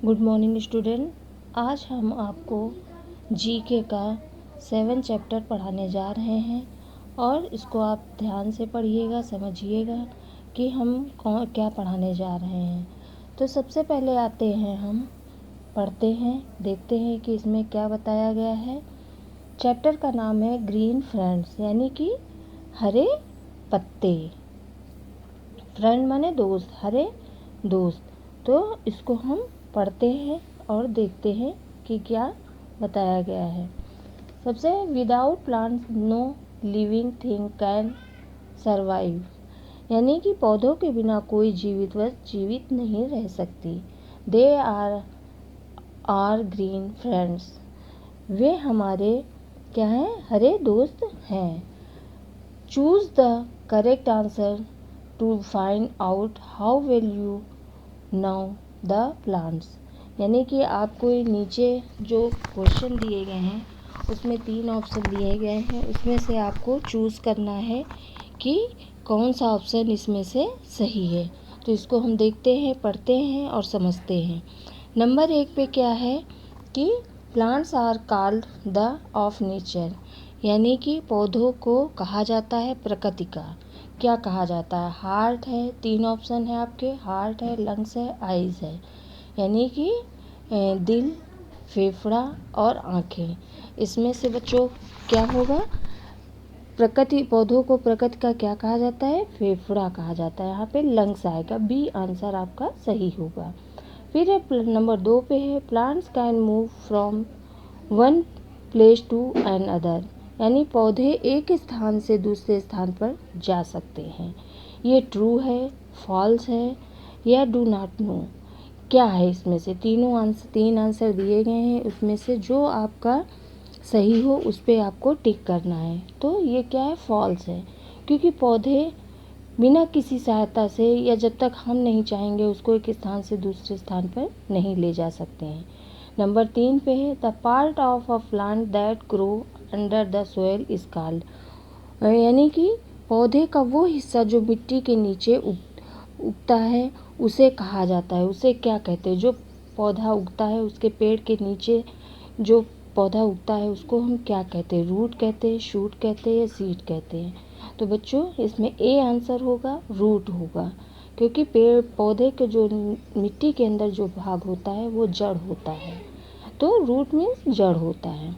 Good morning student. आज हम आपको जीके का 7 चैप्टर पढ़ाने जा रहे हैं और इसको आप ध्यान से पढ़िएगा, समझिएगा कि हम क्या पढ़ाने जा रहे हैं। तो सबसे पहले आते हैं, हम पढ़ते हैं, देखते हैं कि इसमें क्या बताया गया है। चैप्टर का नाम है ग्रीन फ्रेंड्स, यानी कि हरे पत्ते। फ्रेंड माने दोस्त, हरे दोस्त। तो इसको हम पढ़ते हैं और देखते हैं कि क्या बताया गया है। सबसे without plants no living thing can survive, यानी कि पौधों के बिना कोई जीवित वस्तु जीवित नहीं रह सकती। दे आर ग्रीन फ्रेंड्स, वे हमारे क्या हैं, हरे दोस्त हैं। Choose the correct answer to find out how well you know the plants, यानी कि आपको नीचे जो क्वेश्चन दिए गए हैं उसमें 3 ऑप्शन दिए गए हैं, उसमें से आपको चूज़ करना है कि कौन सा ऑप्शन इसमें से सही है। तो इसको हम देखते हैं, पढ़ते हैं और समझते हैं। नंबर 1 पे क्या है कि plants are called the of nature, यानी कि पौधों को कहा जाता है प्रकृति का। क्या कहा जाता है? हार्ट है, 3 ऑप्शन है आपके, हार्ट है, लंग्स है, आइज़ है, यानी कि दिल, फेफड़ा और आँखें। इसमें से बच्चों क्या होगा? प्रकृति, पौधों को प्रकृति का क्या कहा जाता है? फेफड़ा कहा जाता है। यहाँ पे लंग्स आएगा, बी आंसर आपका सही होगा। फिर है नंबर 2 पे है plants can move from one place to another, यानी पौधे एक स्थान से दूसरे स्थान पर जा सकते हैं। ये ट्रू है, फॉल्स है या डू नॉट नो, क्या है इसमें से? 3 आंसर दिए गए हैं, उसमें से जो आपका सही हो उस पर आपको टिक करना है। तो ये क्या है? फॉल्स है, क्योंकि पौधे बिना किसी सहायता से या जब तक हम नहीं चाहेंगे उसको एक स्थान से दूसरे स्थान पर नहीं ले जा सकते हैं। नंबर 3 पे है the part of a plant that grow under the soil is called, यानी कि पौधे का वो हिस्सा जो मिट्टी के नीचे उगता है उसे कहा जाता है। उसे क्या कहते हैं? जो पौधा उगता है उसके पेड़ के नीचे जो पौधा उगता है उसको हम क्या कहते हैं? रूट कहते हैं, शूट कहते हैं या सीड कहते हैं? तो बच्चों इसमें ए आंसर होगा, रूट होगा, क्योंकि पेड़ पौधे के जो मिट्टी के अंदर जो भाग होता है वो जड़ होता है। तो रूट मीन्स जड़ होता है।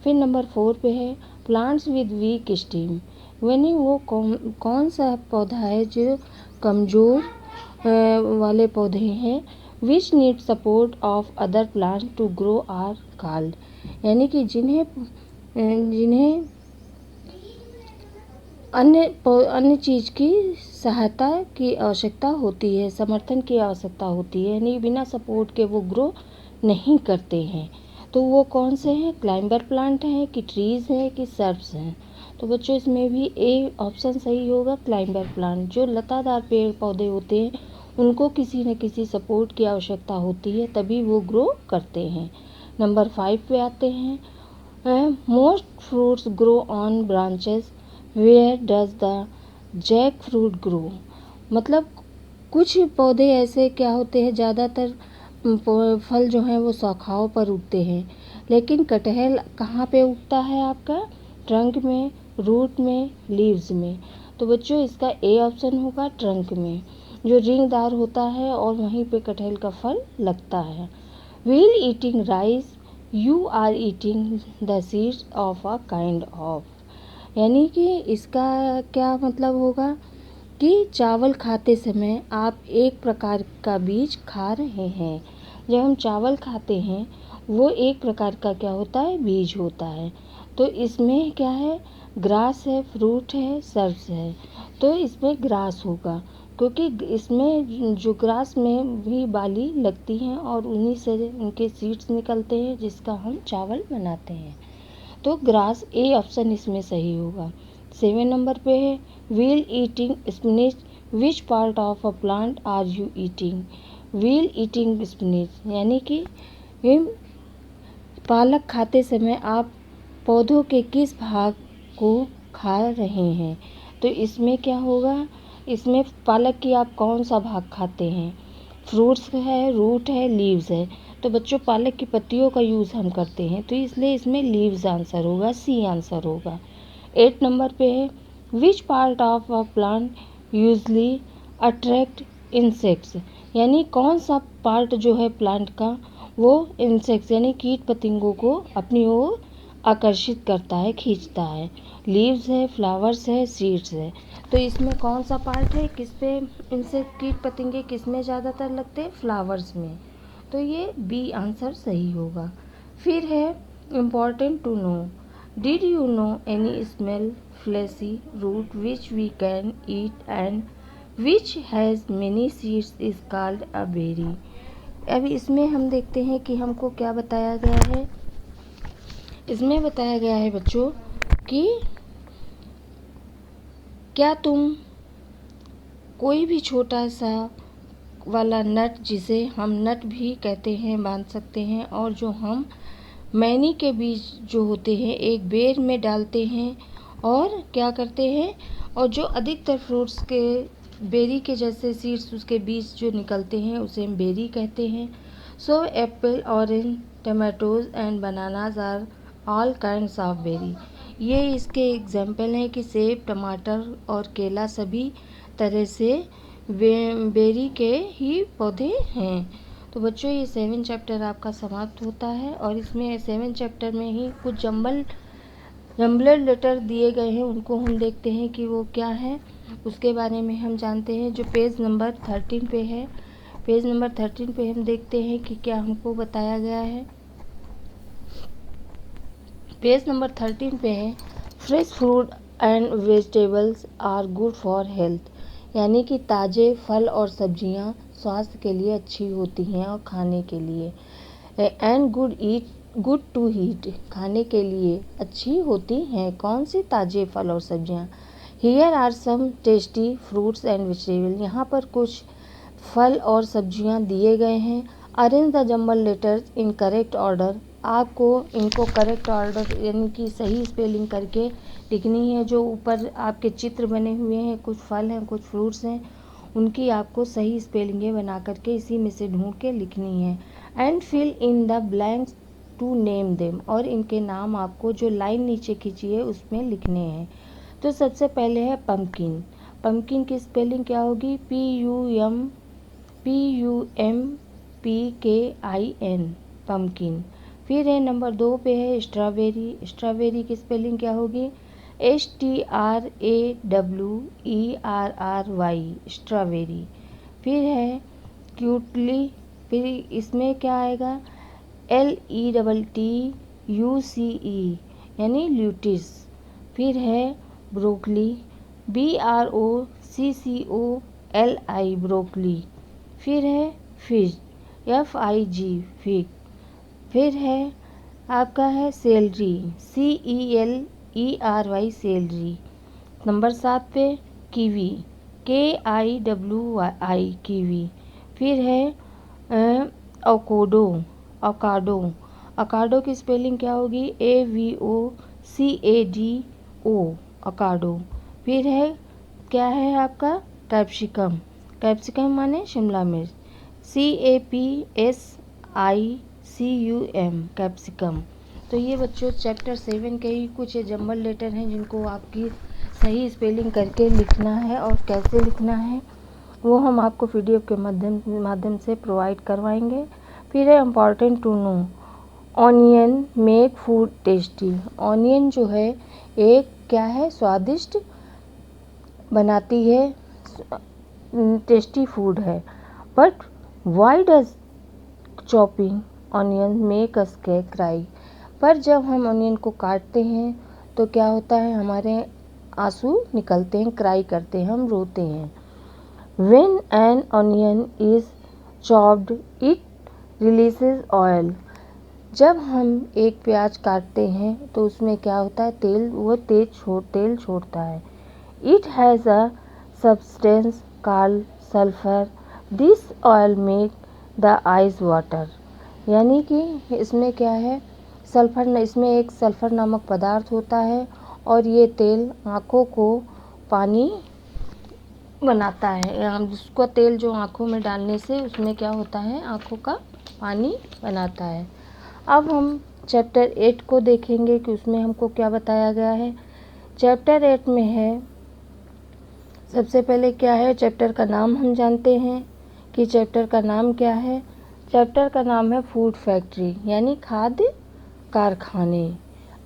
फिर नंबर 4 पे है प्लांट्स विद वीक स्टेम, यानी वो कौन सा पौधा है जो कमज़ोर वाले पौधे हैं। Which need support of other plant to grow are called, यानी कि जिन्हें अन्य चीज़ की सहायता की आवश्यकता होती है, समर्थन की आवश्यकता होती है, यानी बिना सपोर्ट के वो ग्रो नहीं करते हैं। तो वो कौन से हैं? क्लाइंबर प्लांट हैं कि ट्रीज़ हैं कि सर्ब्स हैं? तो बच्चों इसमें भी ए ऑप्शन सही होगा, क्लाइंबर प्लांट। जो लतादार पेड़ पौधे होते हैं उनको किसी न किसी सपोर्ट की आवश्यकता होती है, तभी वो ग्रो करते हैं। नंबर 5 पे आते हैं most fruits grow on branches, where does the jackfruit grow, मतलब कुछ पौधे ऐसे क्या होते हैं, ज़्यादातर फल जो हैं वो शाखाओं पर उगते हैं, लेकिन कटहल कहाँ पे उगता है आपका? ट्रंक में, रूट में, लीव्स में। तो बच्चों इसका ए ऑप्शन होगा, ट्रंक में, जो रिंगदार होता है और वहीं पे कटहल का फल लगता है। While eating rice you are eating the seeds of a kind of, यानी कि इसका क्या मतलब होगा कि चावल खाते समय आप एक प्रकार का बीज खा रहे हैं। जब हम चावल खाते हैं वो एक प्रकार का क्या होता है? बीज होता है। तो इसमें क्या है? ग्रास है, फ्रूट है, सर्ब्स है। तो इसमें ग्रास होगा, क्योंकि इसमें जो ग्रास में भी बाली लगती हैं और उन्हीं से उनके सीड्स निकलते हैं जिसका हम चावल बनाते हैं। तो ग्रास, ए ऑप्शन इसमें सही होगा। 7 नंबर पे है while eating spinach, which part of a plant are you eating? While eating spinach, यानी कि पालक खाते समय आप पौधों के किस भाग को खा रहे हैं? तो इसमें क्या होगा? इसमें पालक की आप कौन सा भाग खाते हैं? फ्रूट्स है, रूट है, लीव्स है। तो बच्चों पालक की पत्तियों का यूज़ हम करते हैं, तो इसलिए इसमें लीव्स आंसर होगा, सी आंसर होगा। 8 नंबर पे है विच part of a plant usually attract insects, यानी कौन सा पार्ट जो है प्लांट का वो इंसेक्ट्स यानी कीट पतंगों को अपनी ओर आकर्षित करता है, खींचता है। लीव्स है, फ्लावर्स है, सीड्स है। तो इसमें कौन सा पार्ट है, किस पे इंसेक्ट कीट पतंगे किस में ज़्यादातर लगते हैं, फ्लावर्स में। तो ये बी आंसर सही होगा। फिर है important to know, did you know any smell fleshy root which we can eat and which has many seeds is called a berry. अब इसमें हम देखते हैं कि हमको क्या बताया गया है। इसमें बताया गया है बच्चों कि क्या तुम कोई भी छोटा सा वाला नट, जिसे हम नट भी कहते हैं, बांध सकते हैं, और जो हम मैनी के बीज जो होते हैं एक बेर में डालते हैं और क्या करते हैं, और जो अधिकतर फ्रूट्स के बेरी के जैसे सीड्स उसके बीज जो निकलते हैं उसे हम बेरी कहते हैं। So apple, orange, tomatoes and bananas are all kinds of berry. ये इसके एग्जाम्पल हैं कि सेब, टमाटर और केला सभी तरह से बेरी के ही पौधे हैं। तो बच्चों ये 7 चैप्टर आपका समाप्त होता है, और इसमें 7 चैप्टर में ही कुछ जम्बलर लेटर दिए गए हैं, उनको हम देखते हैं कि वो क्या है, उसके बारे में हम जानते हैं। जो पेज नंबर 13 पे है, पेज नंबर 13 पे हम देखते हैं कि क्या हमको बताया गया है। पेज नंबर 13 पे है fresh fruit and vegetables are good for health, यानी कि ताज़े फल और सब्जियां स्वास्थ्य के लिए अच्छी होती हैं और खाने के लिए। एंड गुड टू ईट, खाने के लिए अच्छी होती हैं। कौन सी ताज़े फल और सब्जियां? Here are some tasty fruits and vegetable, यहाँ पर कुछ फल और सब्जियां दिए गए हैं। Arrange the jumble letters in correct order, आपको इनको करेक्ट ऑर्डर यानी कि सही स्पेलिंग करके लिखनी है। जो ऊपर आपके चित्र बने हुए हैं, कुछ फल हैं, कुछ फ्रूट्स हैं, उनकी आपको सही स्पेलिंगें बना करके इसी में से ढूंढ के लिखनी है। And fill in the blanks to name them, और इनके नाम आपको जो लाइन नीचे खींची है उसमें लिखने हैं। तो सबसे पहले है पम्पकिन। पम्पकिन की स्पेलिंग क्या होगी? PUMPKIN, pumpkin. फिर है नंबर 2 पे है स्ट्रॉबेरी। स्ट्रॉबेरी की स्पेलिंग क्या होगी? STRAWERRY, strawberry. फिर है क्यूटली, फिर इसमें क्या आएगा? LETTUCE, यानी ल्यूटिस। फिर है ब्रोकली, BROCCOLI, ब्रोकली। फिर है फिग, FIG, फिग। फिर है आपका है सेलरी, CELERY, सेलरी। नंबर 7 पे कीवी, KIWI, कीवी। फिर है अवोकाडो, अवोकाडो की स्पेलिंग क्या होगी? AVOCADO, avocado. फिर है क्या है आपका? कैप्सिकम, कैप्सिकम माने शिमला मिर्च, CAPSICUM, कैप्सिकम। तो ये बच्चों चैप्टर 7 के ही कुछ जम्बल लेटर हैं जिनको आपकी सही स्पेलिंग करके लिखना है, और कैसे लिखना है वो हम आपको PDF के माध्यम से प्रोवाइड करवाएंगे। फिर है important to know, onion make food tasty. Onion जो है एक क्या है? स्वादिष्ट बनाती है, टेस्टी फूड है। But why does chopping onion make us cry, पर जब हम ऑनियन को काटते हैं तो क्या होता है? हमारे आंसू निकलते हैं, क्राई करते हैं, हम रोते हैं। When an onion is chopped, it releases oil. जब हम एक प्याज काटते हैं तो उसमें क्या होता है? तेल, वो तेल छोड़ता है। It has a substance called sulfur. This oil make the eyes water. यानी कि इसमें क्या है? सल्फर, इसमें एक सल्फर नामक पदार्थ होता है, और ये तेल आँखों को पानी बनाता है। जिसको तेल जो आँखों में डालने से उसमें क्या होता है, आँखों का पानी बनाता है। अब हम चैप्टर 8 को देखेंगे कि उसमें हमको क्या बताया गया है। चैप्टर 8 में है, सबसे पहले क्या है, चैप्टर का नाम हम जानते हैं कि चैप्टर का नाम क्या है। चैप्टर का नाम है फूड फैक्ट्री, यानी खाद्य कारखाने।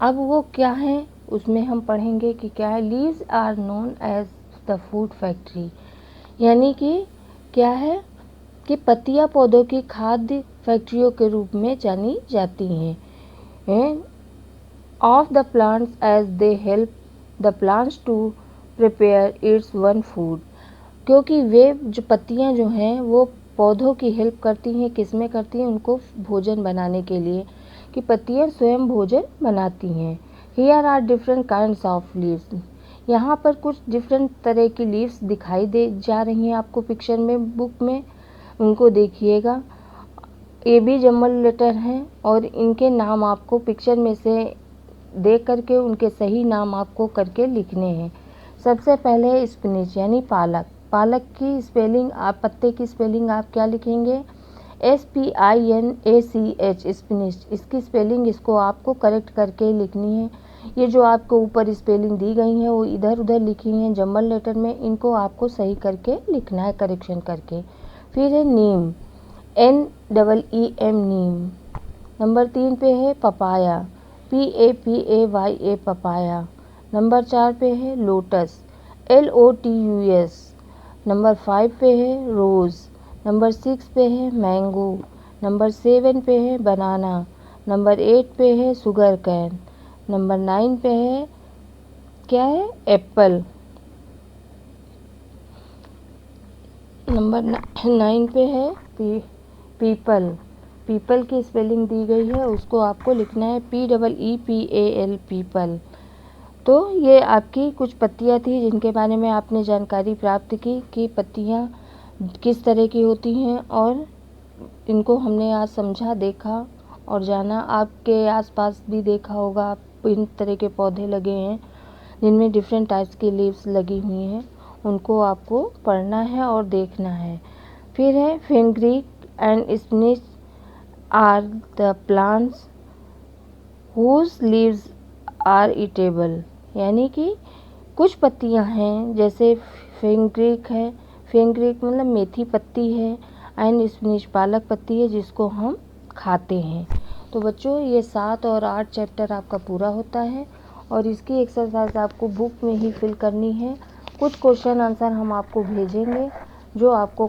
अब वो क्या है, उसमें हम पढ़ेंगे कि क्या है। Leaves are known as the food factory, यानी कि क्या है कि पत्तियां पौधों की खाद्य फैक्ट्रियों के रूप में जानी जाती हैं। Of the plants as they help the plants to prepare its own food, क्योंकि वे जो पत्तियां जो हैं वो पौधों की हेल्प करती हैं। किस में करती हैं, उनको भोजन बनाने के लिए, कि पत्तियां स्वयं भोजन बनाती हैं। Here are different kinds of leaves, यहाँ पर कुछ डिफरेंट तरह की लीव्स दिखाई दे जा रही हैं आपको पिक्चर में, बुक में, उनको देखिएगा। ये भी जंबल लेटर हैं और इनके नाम आपको पिक्चर में से देख करके उनके सही नाम आपको करके लिखने हैं। सबसे पहले स्पिनिच यानी पालक। पालक की स्पेलिंग, आप पत्ते की स्पेलिंग आप क्या लिखेंगे, SPINACH, स्पिनिच। इसकी स्पेलिंग इसको आपको करेक्ट करके लिखनी है। ये जो आपको ऊपर स्पेलिंग दी गई है वो इधर उधर लिखी हैं जंबल लेटर में, इनको आपको सही करके लिखना है, करेक्शन करके। फिर है नीम, NEEM, नीम। नंबर 3 पे है पपाया, PAPAYA, पपाया। नंबर 4 पे है लोटस, LOTUS। नंबर 5 पे है रोज़। नंबर 6 पे है मैंगो। नंबर 7 पे है बनाना। नंबर 8 पे है शुगर कैन। नंबर 9 पे है क्या है, एप्पल। नंबर 9 पे है पीपल। पीपल की स्पेलिंग दी गई है, उसको आपको लिखना है PEEPAL, पीपल। तो ये आपकी कुछ पत्तियां थी जिनके बारे में आपने जानकारी प्राप्त की कि पत्तियां किस तरह की होती हैं, और इनको हमने आज समझा, देखा और जाना। आपके आसपास भी देखा होगा, आप इन तरह के पौधे लगे हैं जिनमें डिफरेंट टाइप्स की लीव्स लगी हुई हैं, उनको आपको पढ़ना है और देखना है। फिर है fenugreek and spinach are the plants whose leaves are edible, यानी कि कुछ पत्तियां हैं जैसे फेनग्रीक है, फेनग्रीक मतलब मेथी पत्ती है, एंड स्पिनिच पालक पत्ती है जिसको हम खाते हैं। तो बच्चों ये 7 और 8 चैप्टर आपका पूरा होता है और इसकी एक्सरसाइज आपको बुक में ही फिल करनी है। कुछ क्वेश्चन आंसर हम आपको भेजेंगे जो आपको